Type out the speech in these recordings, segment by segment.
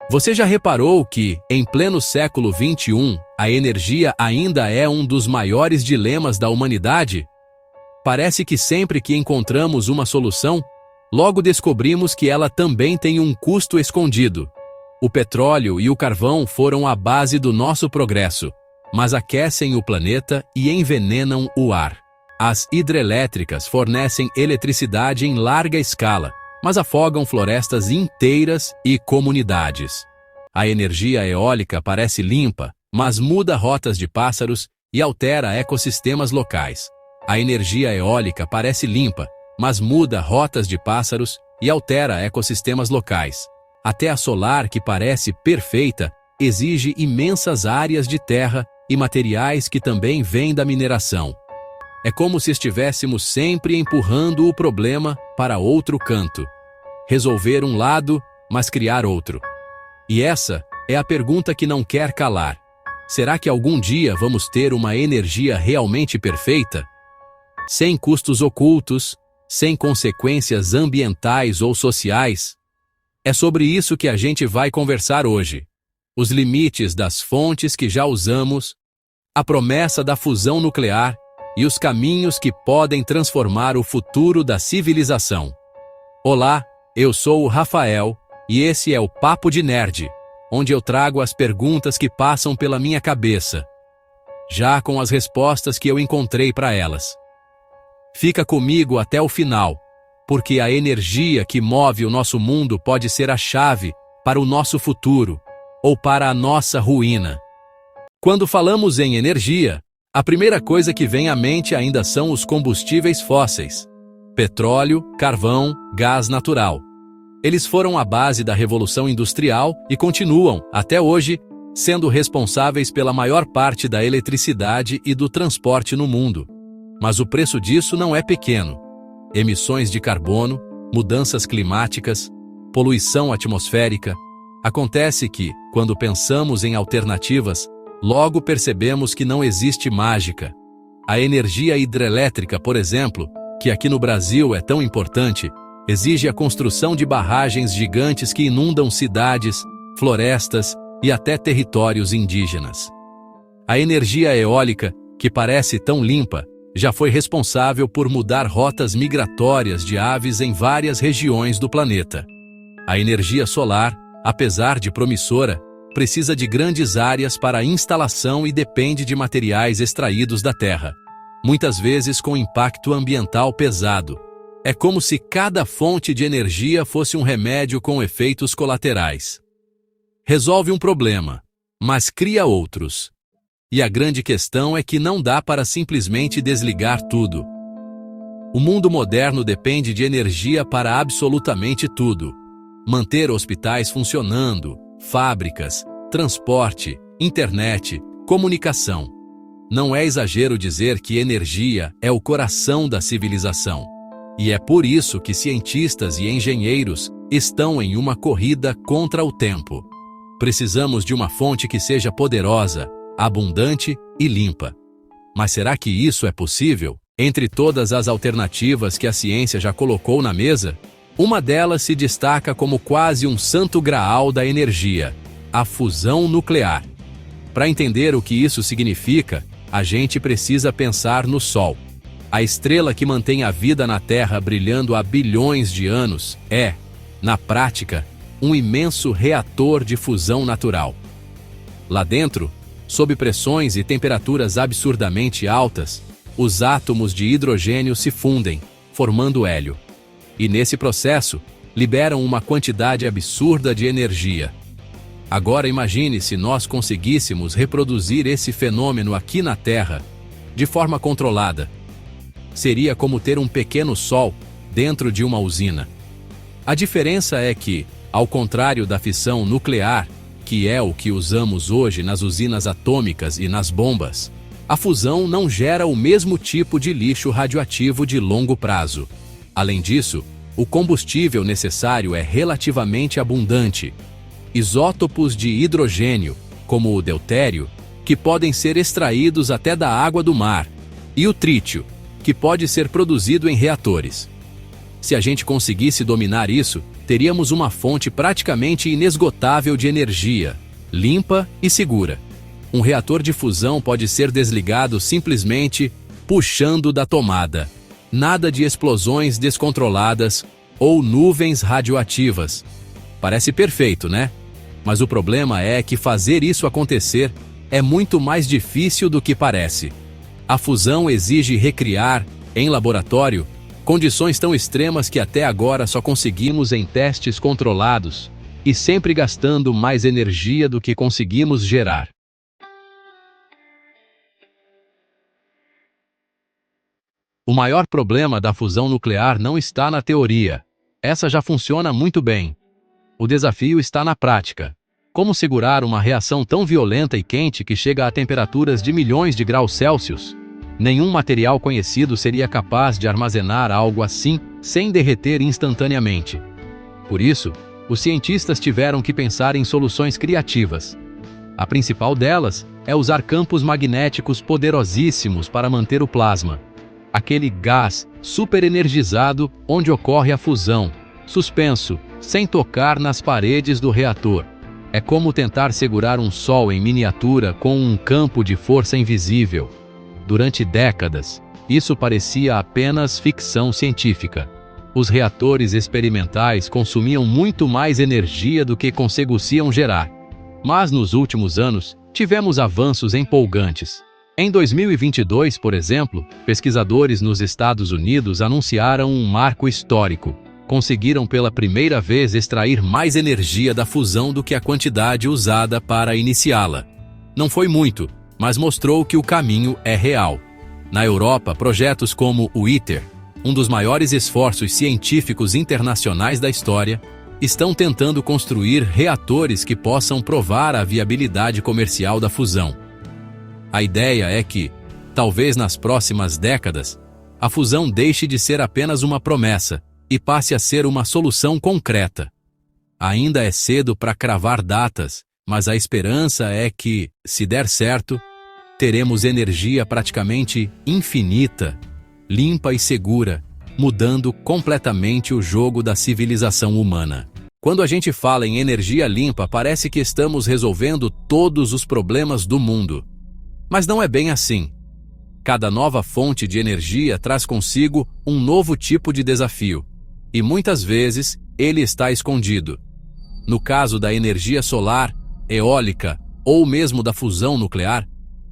Você já reparou que, em pleno século XXI, a energia ainda é um dos maiores dilemas da humanidade? Parece que sempre que encontramos uma solução, logo descobrimos que ela também tem um custo escondido. O petróleo e o carvão foram a base do nosso progresso, mas aquecem o planeta e envenenam o ar. As hidrelétricas fornecem eletricidade em larga escala, mas afogam florestas inteiras e comunidades. A energia eólica parece limpa, mas muda rotas de pássaros e altera ecossistemas locais. A energia eólica parece limpa, mas muda rotas de pássaros e altera ecossistemas locais. Até a solar, que parece perfeita, exige imensas áreas de terra e materiais que também vêm da mineração. É como se estivéssemos sempre empurrando o problema para outro canto. Resolver um lado, mas criar outro. E essa é a pergunta que não quer calar. Será que algum dia vamos ter uma energia realmente perfeita? Sem custos ocultos, sem consequências ambientais ou sociais? É sobre isso que a gente vai conversar hoje. Os limites das fontes que já usamos, a promessa da fusão nuclear e os caminhos que podem transformar o futuro da civilização. Olá, eu sou o Rafael e esse é o Papo de Nerd, onde eu trago as perguntas que passam pela minha cabeça, já com as respostas que eu encontrei para elas. Fica comigo até o final, porque a energia que move o nosso mundo pode ser a chave para o nosso futuro ou para a nossa ruína. Quando falamos em energia, a primeira coisa que vem à mente ainda são os combustíveis fósseis: petróleo, carvão, gás natural. Eles foram a base da Revolução Industrial e continuam, até hoje, sendo responsáveis pela maior parte da eletricidade e do transporte no mundo. Mas o preço disso não é pequeno. Emissões de carbono, mudanças climáticas, poluição atmosférica. Acontece que, quando pensamos em alternativas, logo percebemos que não existe mágica. A energia hidrelétrica, por exemplo, que aqui no Brasil é tão importante, exige a construção de barragens gigantes que inundam cidades, florestas e até territórios indígenas. A energia eólica, que parece tão limpa, já foi responsável por mudar rotas migratórias de aves em várias regiões do planeta. A energia solar, apesar de promissora, precisa de grandes áreas para a instalação e depende de materiais extraídos da terra, muitas vezes com impacto ambiental pesado. É como se cada fonte de energia fosse um remédio com efeitos colaterais. Resolve um problema, mas cria outros. E a grande questão é que não dá para simplesmente desligar tudo. O mundo moderno depende de energia para absolutamente tudo. Manter hospitais funcionando, fábricas, transporte, internet, comunicação. Não é exagero dizer que energia é o coração da civilização. E é por isso que cientistas e engenheiros estão em uma corrida contra o tempo. Precisamos de uma fonte que seja poderosa, abundante e limpa. Mas será que isso é possível? Entre todas as alternativas que a ciência já colocou na mesa, uma delas se destaca como quase um santo graal da energia: a fusão nuclear. Para entender o que isso significa, a gente precisa pensar no Sol. A estrela que mantém a vida na Terra brilhando há bilhões de anos é, na prática, um imenso reator de fusão natural. Lá dentro, sob pressões e temperaturas absurdamente altas, os átomos de hidrogênio se fundem, formando hélio. E nesse processo, liberam uma quantidade absurda de energia. Agora imagine se nós conseguíssemos reproduzir esse fenômeno aqui na Terra, de forma controlada. Seria como ter um pequeno sol dentro de uma usina. A diferença é que, ao contrário da fissão nuclear, que é o que usamos hoje nas usinas atômicas e nas bombas, a fusão não gera o mesmo tipo de lixo radioativo de longo prazo. Além disso, o combustível necessário é relativamente abundante. Isótopos de hidrogênio, como o deutério, que podem ser extraídos até da água do mar, e o trítio, que pode ser produzido em reatores. Se a gente conseguisse dominar isso, teríamos uma fonte praticamente inesgotável de energia, limpa e segura. Um reator de fusão pode ser desligado simplesmente puxando da tomada. Nada de explosões descontroladas ou nuvens radioativas. Parece perfeito, né? Mas o problema é que fazer isso acontecer é muito mais difícil do que parece. A fusão exige recriar, em laboratório, condições tão extremas que até agora só conseguimos em testes controlados, e sempre gastando mais energia do que conseguimos gerar. O maior problema da fusão nuclear não está na teoria. Essa já funciona muito bem. O desafio está na prática. Como segurar uma reação tão violenta e quente que chega a temperaturas de milhões de graus Celsius? Nenhum material conhecido seria capaz de armazenar algo assim sem derreter instantaneamente. Por isso, os cientistas tiveram que pensar em soluções criativas. A principal delas é usar campos magnéticos poderosíssimos para manter o plasma, aquele gás superenergizado onde ocorre a fusão, suspenso, sem tocar nas paredes do reator. É como tentar segurar um sol em miniatura com um campo de força invisível. Durante décadas, isso parecia apenas ficção científica. Os reatores experimentais consumiam muito mais energia do que conseguiam gerar. Mas nos últimos anos, tivemos avanços empolgantes. Em 2022, por exemplo, pesquisadores nos Estados Unidos anunciaram um marco histórico. Conseguiram pela primeira vez extrair mais energia da fusão do que a quantidade usada para iniciá-la. Não foi muito, mas mostrou que o caminho é real. Na Europa, projetos como o ITER, um dos maiores esforços científicos internacionais da história, estão tentando construir reatores que possam provar a viabilidade comercial da fusão. A ideia é que, talvez nas próximas décadas, a fusão deixe de ser apenas uma promessa e passe a ser uma solução concreta. Ainda é cedo para cravar datas, mas a esperança é que, se der certo, teremos energia praticamente infinita, limpa e segura, mudando completamente o jogo da civilização humana. Quando a gente fala em energia limpa, parece que estamos resolvendo todos os problemas do mundo. Mas não é bem assim. Cada nova fonte de energia traz consigo um novo tipo de desafio, e muitas vezes ele está escondido. No caso da energia solar, eólica ou mesmo da fusão nuclear,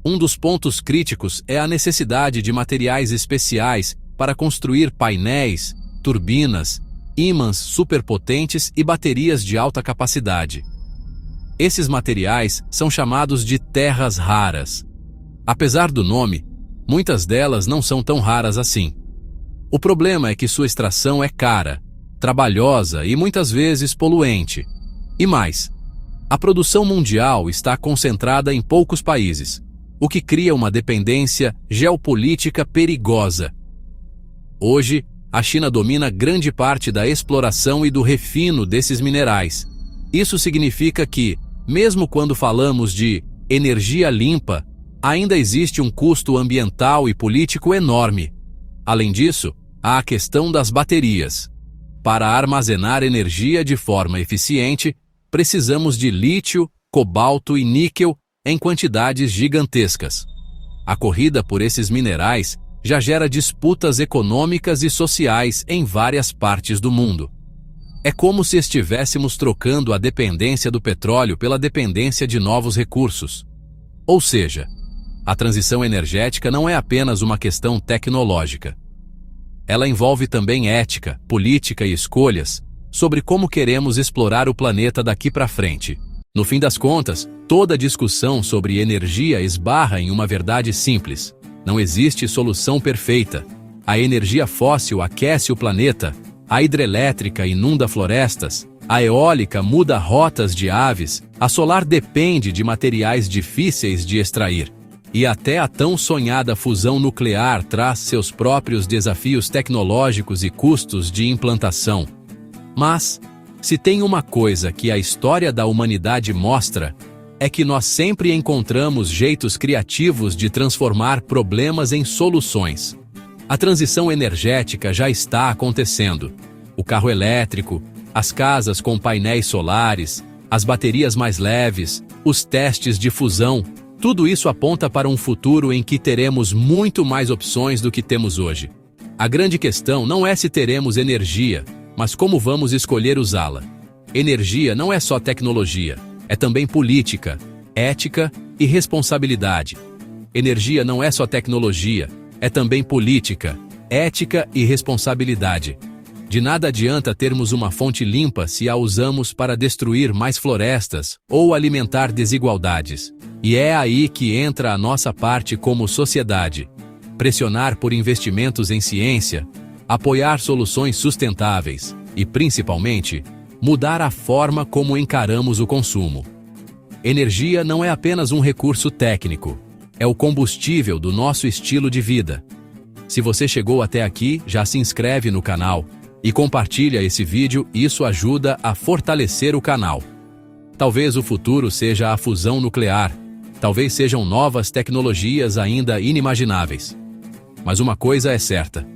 um dos pontos críticos é a necessidade de materiais especiais para construir painéis, turbinas, ímãs superpotentes e baterias de alta capacidade. Esses materiais são chamados de terras raras. Apesar do nome, muitas delas não são tão raras assim. O problema é que sua extração é cara, trabalhosa e muitas vezes poluente. E mais, a produção mundial está concentrada em poucos países, o que cria uma dependência geopolítica perigosa. Hoje, a China domina grande parte da exploração e do refino desses minerais. Isso significa que, mesmo quando falamos de energia limpa, ainda existe um custo ambiental e político enorme. Além disso, há a questão das baterias. Para armazenar energia de forma eficiente, precisamos de lítio, cobalto e níquel em quantidades gigantescas. A corrida por esses minerais já gera disputas econômicas e sociais em várias partes do mundo. É como se estivéssemos trocando a dependência do petróleo pela dependência de novos recursos. Ou seja, a transição energética não é apenas uma questão tecnológica. Ela envolve também ética, política e escolhas sobre como queremos explorar o planeta daqui para frente. No fim das contas, toda discussão sobre energia esbarra em uma verdade simples. Não existe solução perfeita. A energia fóssil aquece o planeta, a hidrelétrica inunda florestas, a eólica muda rotas de aves, a solar depende de materiais difíceis de extrair. E até a tão sonhada fusão nuclear traz seus próprios desafios tecnológicos e custos de implantação. Mas, se tem uma coisa que a história da humanidade mostra, é que nós sempre encontramos jeitos criativos de transformar problemas em soluções. A transição energética já está acontecendo. O carro elétrico, as casas com painéis solares, as baterias mais leves, os testes de fusão, tudo isso aponta para um futuro em que teremos muito mais opções do que temos hoje. A grande questão não é se teremos energia, mas como vamos escolher usá-la. Energia não é só tecnologia, é também política, ética e responsabilidade. Energia não é só tecnologia, é também política, ética e responsabilidade. De nada adianta termos uma fonte limpa se a usamos para destruir mais florestas ou alimentar desigualdades. E é aí que entra a nossa parte como sociedade. Pressionar por investimentos em ciência, apoiar soluções sustentáveis e, principalmente, mudar a forma como encaramos o consumo. Energia não é apenas um recurso técnico, é o combustível do nosso estilo de vida. Se você chegou até aqui, já se inscreve no canal e compartilha esse vídeo, isso ajuda a fortalecer o canal. Talvez o futuro seja a fusão nuclear, talvez sejam novas tecnologias ainda inimagináveis. Mas uma coisa é certa: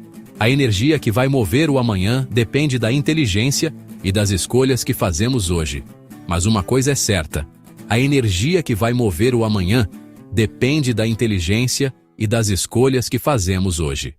a energia que vai mover o amanhã depende da inteligência e das escolhas que fazemos hoje. Mas uma coisa é certa: a energia que vai mover o amanhã depende da inteligência e das escolhas que fazemos hoje.